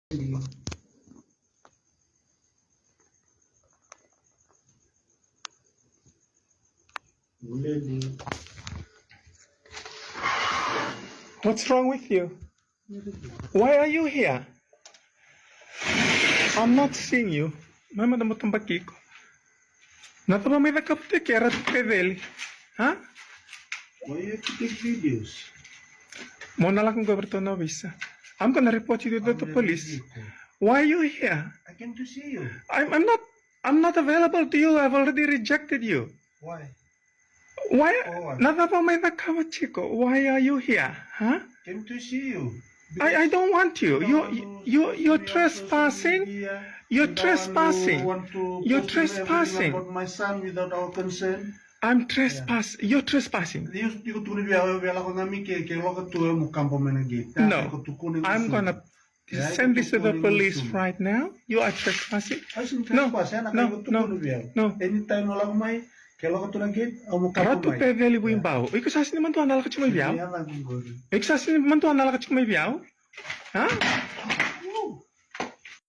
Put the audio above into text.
What's wrong with you? Why are you here? I'm not seeing you. Mama da mutong bakiko. Natama may nakapte kera pedeli. Huh? Why you have to take videos? Mona lang kung goberto na visa. I'm gonna report you to the police. Why are you here? I came to see you. I'm not available to you. I've already rejected you. Why? Why? Oh, Natama may nakawachiko. Why are you here? Huh? Came to see you. I don't want you. You're trespassing. You're trespassing. You're trespassing. About my son without our consent. I'm trespassing. You're trespassing. No, I'm gonna send this to the police right now. You are trespassing. No. Anytime walang may kalau ka tulagit, Karatu pedeli bu imbau. Iku sasi ni mantu anala kacimai biau. Iku sasi ni mantu anala kacimai biau. Hah?